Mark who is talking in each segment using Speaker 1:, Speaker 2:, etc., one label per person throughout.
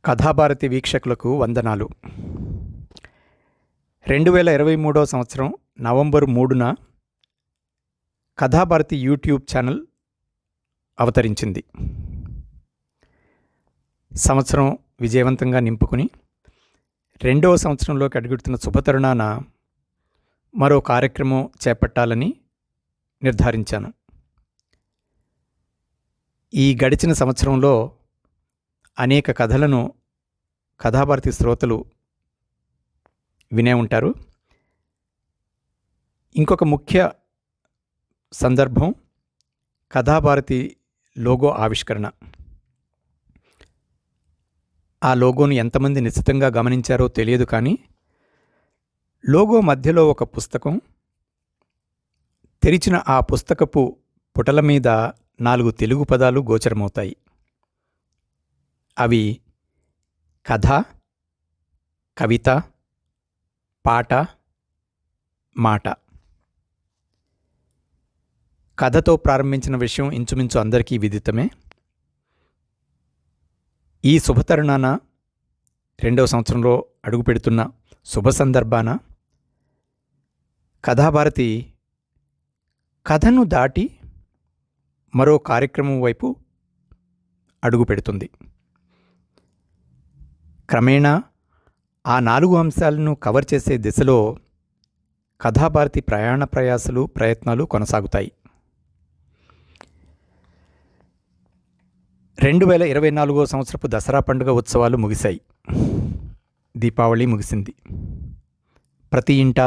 Speaker 1: కథాభారతి వీక్షకులకు వందనాలు. 2023 సంవత్సరం నవంబర్ 3న కథాభారతి యూట్యూబ్ ఛానల్ అవతరించింది. సంవత్సరం విజయవంతంగా నింపుకుని 2వ సంవత్సరంలోకి అడుగుతున్న శుభతరుణాన మరో కార్యక్రమం చేపట్టాలని నిర్ధారించాను. ఈ గడిచిన సంవత్సరంలో అనేక కథలను కథాభారతి శ్రోతలు వినే ఉంటారు. ఇంకొక ముఖ్య సందర్భం కథాభారతి లోగో ఆవిష్కరణ. ఆ లోగోను ఎంతమంది నిశ్చితంగా గమనించారో తెలియదు, కానీ లోగో మధ్యలో ఒక పుస్తకం, తెరిచిన ఆ పుస్తకపు పుటల మీద 4 తెలుగు పదాలు గోచరమవుతాయి. అవి కథ, కవిత, పాట, మాట. కథతో ప్రారంభించిన విషయం ఇంచుమించు అందరికీ విదితమే. ఈ శుభతరుణాన 2వ సంవత్సరంలో అడుగుపెడుతున్న శుభ సందర్భాన కథాభారతి కథను దాటి మరో కార్యక్రమం వైపు అడుగు పెడుతుంది. క్రమేణా ఆ 4 అంశాలను కవర్ చేసే దిశలో కథాభారతి ప్రయత్నాలు కొనసాగుతాయి. 2024 సంవత్సరపు దసరా పండుగ ఉత్సవాలు ముగిశాయి. దీపావళి ముగిసింది. ప్రతి ఇంట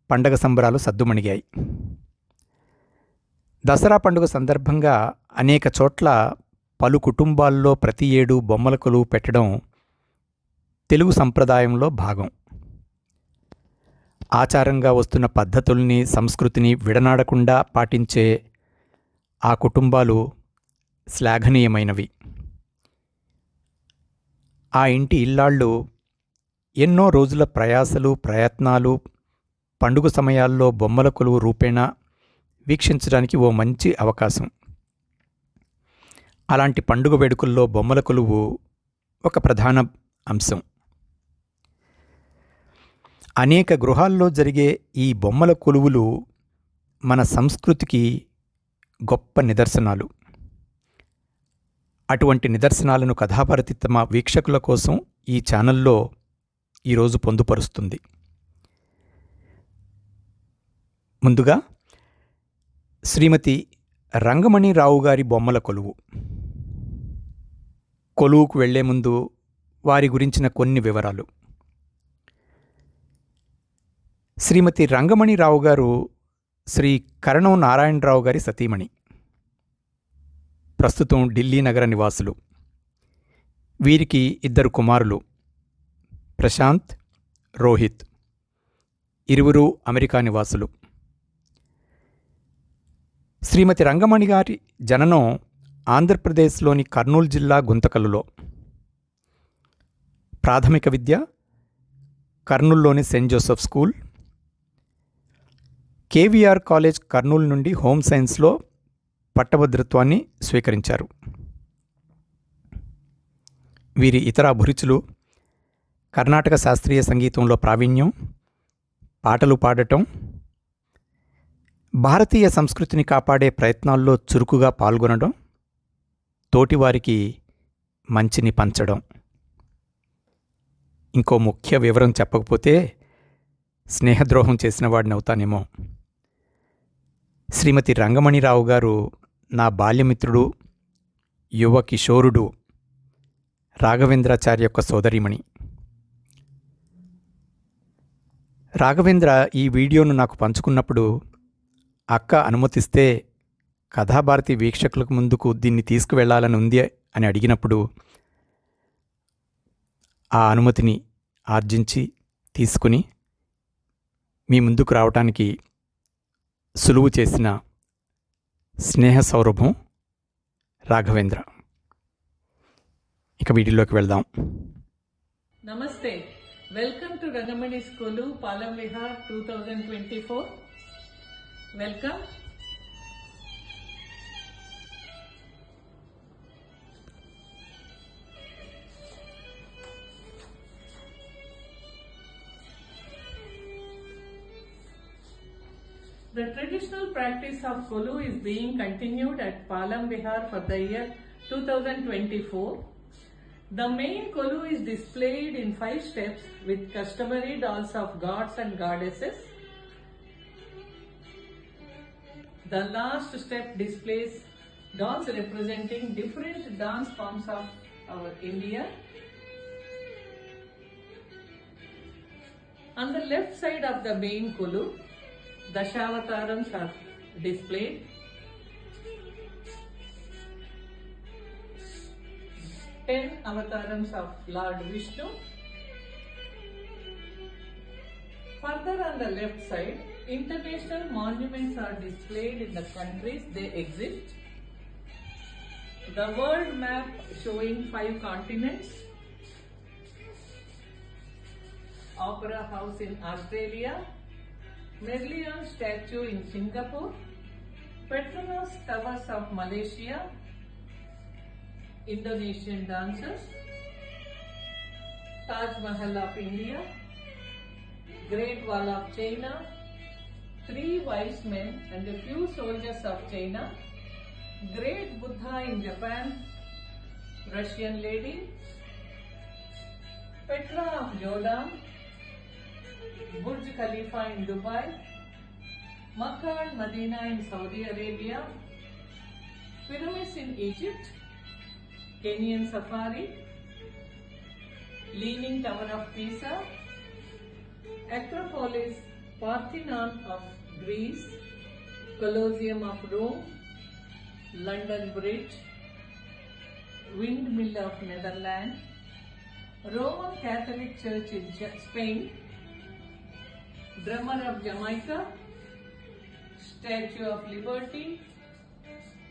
Speaker 1: పండగ సంబరాలు సద్దుమణిగాయి. దసరా పండుగ సందర్భంగా అనేక చోట్ల పలు కుటుంబాల్లో ప్రతి ఏడు బొమ్మల కొలువు పెట్టడం తెలుగు సంప్రదాయంలో భాగం. ఆచారంగా వస్తున్న పద్ధతుల్ని, సంస్కృతిని విడనాడకుండా పాటించే ఆ కుటుంబాలు శ్లాఘనీయమైనవి. ఆ ఇంటి ఇల్లాళ్ళు ఎన్నో రోజుల ప్రయత్నాలు పండుగ సమయాల్లో బొమ్మల కొలువు రూపేణా వీక్షించడానికి ఓ మంచి అవకాశం. అలాంటి పండుగ వేడుకల్లో బొమ్మల కొలువు ఒక ప్రధాన అంశం. అనేక గృహాల్లో జరిగే ఈ బొమ్మల కొలువులు మన సంస్కృతికి గొప్ప నిదర్శనాలు. అటువంటి నిదర్శనాలను కథాభారతి తమ వీక్షకుల కోసం ఈ ఛానల్లో ఈరోజు పొందుపరుస్తుంది. ముందుగా శ్రీమతి రంగమణిరావు గారి బొమ్మల కొలువు. కొలువుకు వెళ్లే ముందు వారి గురించిన కొన్ని వివరాలు. శ్రీమతి రంగమణిరావు గారు శ్రీ కరణం నారాయణరావు గారి సతీమణి. ప్రస్తుతం ఢిల్లీ నగర నివాసులు. వీరికి 2 కుమారులు, ప్రశాంత్, రోహిత్. ఇరువురు అమెరికా నివాసులు. శ్రీమతి రంగమణి గారి జననం ఆంధ్రప్రదేశ్లోని కర్నూలు జిల్లా గుంతకల్లులో. ప్రాథమిక విద్య కర్నూలులోని saint Joseph school, KVR college Kurnool నుండి హోమ్ సైన్స్లో పట్టభద్రత్వాన్ని స్వీకరించారు. వీరి ఇతర అభిరుచులు కర్ణాటక శాస్త్రీయ సంగీతంలో ప్రావీణ్యం, పాటలు పాడటం, భారతీయ సంస్కృతిని కాపాడే ప్రయత్నాల్లో చురుకుగా పాల్గొనడం, తోటివారికి మంచిని పంచడం. ఇంకో ముఖ్య వివరం చెప్పకపోతే స్నేహద్రోహం చేసిన వాడిని అవుతానేమో. శ్రీమతి రంగమణిరావు గారు నా బాల్యమిత్రుడు, యువ కిషోరుడు రాఘవేంద్రాచార్య యొక్క సోదరీమణి. రాఘవేంద్ర ఈ వీడియోను నాకు పంచుకున్నప్పుడు అక్క అనుమతిస్తే కథాభారతి వీక్షకులకు ముందుకు దీన్ని తీసుకువెళ్లాలని ఉంది అని అడిగినప్పుడు ఆ అనుమతిని ఆర్జించి తీసుకుని మీ ముందుకు రావటానికి సులువు చేసిన స్నేహ సౌరభం రాఘవేంద్ర. ఇక వీడియోలోకి వెళ్దాం.
Speaker 2: నమస్తే, welcome to Rangamani school, Palam Vihar 2024. Welcome. The traditional practice of Kolu is being continued at Palam Vihar for the year 2024. The main Kolu is displayed in 5 steps with customary dolls of gods and goddesses. The last step displays dolls representing different dance forms of our India. On the left side of the main Kolu, Dashavatarams are displayed. Ten Avatarams of Lord Vishnu. Further on the left side, international monuments are displayed in the countries they exist. The world map showing 5 continents. Opera House in Australia. Merlion statue in Singapore. Petronas Towers of Malaysia. Indonesian dancers. Taj Mahal of India. Great Wall of China. 3 wise men and a few soldiers of China. Great Buddha in Japan. Russian lady. Petra of Jordan. Burj Khalifa in Dubai. Makkah and Medina in Saudi Arabia. Pyramids in Egypt. Kenyan safari. Leaning Tower of Pisa. Acropolis, Parthenon of Greece. Colosseum of Rome. London Bridge. Windmill of Netherlands. Roman Catholic Church in Spain. Drummer of Jamaica. Statue of Liberty.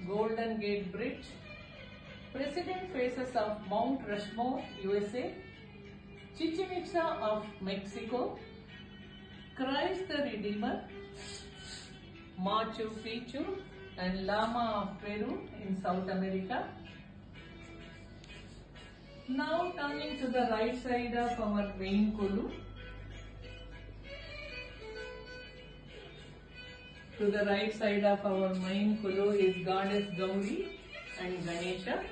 Speaker 2: Golden Gate Bridge. President faces of Mount Rushmore, USA. Chichen Itza of Mexico. Christ the Redeemer. Machu Picchu and Lama of Peru in South America. Now turning to the right side of our main Kolu. To the right side of our main Kolu is Goddess Gauri and Ganesha.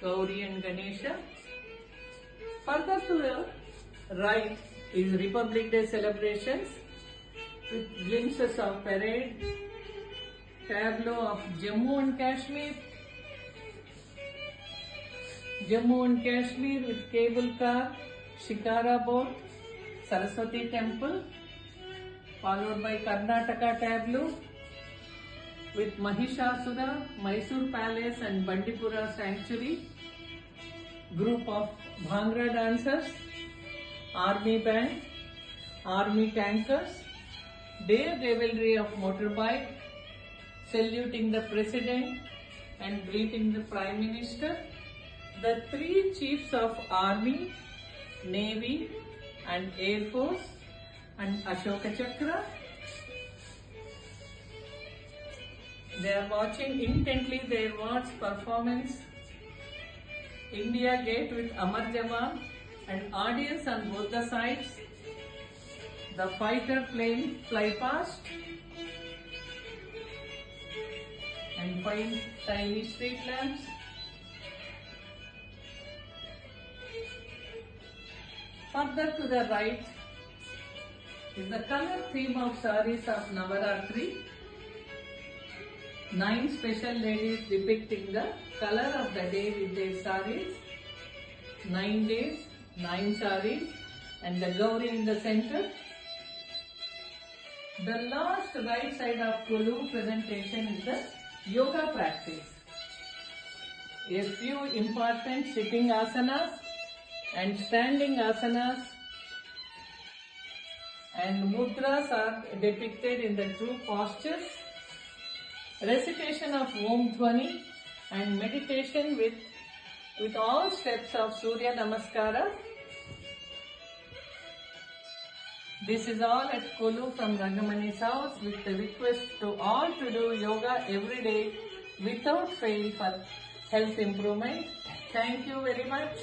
Speaker 2: Gauri and Ganesha. Further to the right is Republic Day celebrations with glimpses of parade, tableau of Jammu and Kashmir. Jammu and Kashmir with cable car, Shikara boat, Saraswati temple, followed by Karnataka tableau with Mahishasura, Mysore Palace and Bandipura Sanctuary, group of Bhangra dancers, army band, army tankers, dare revelry of motorbike, saluting the president and greeting the prime minister, the 3 chiefs of army, navy and air force, and Ashoka Chakra. They are watching intently their watch performance. India Gate with Amar Jawan and audience on both the sides. The fighter plane fly past and 5 tiny street lamps. Further to the right is the color theme of saris of Navaratri. 9 special ladies depicting the color of the day with their saris. 9 days, 9 saris, and the Gauri in the center. The last right side of Kolu presentation is the yoga practice. A few important sitting asanas and standing asanas and mudras are depicted in the 2 postures. Recitation of Om Dhwani and meditation with all steps of Surya Namaskara. This is all at Kolu from Rangamani's house with the request to all to do yoga every day without fail for health improvement. Thank you very much.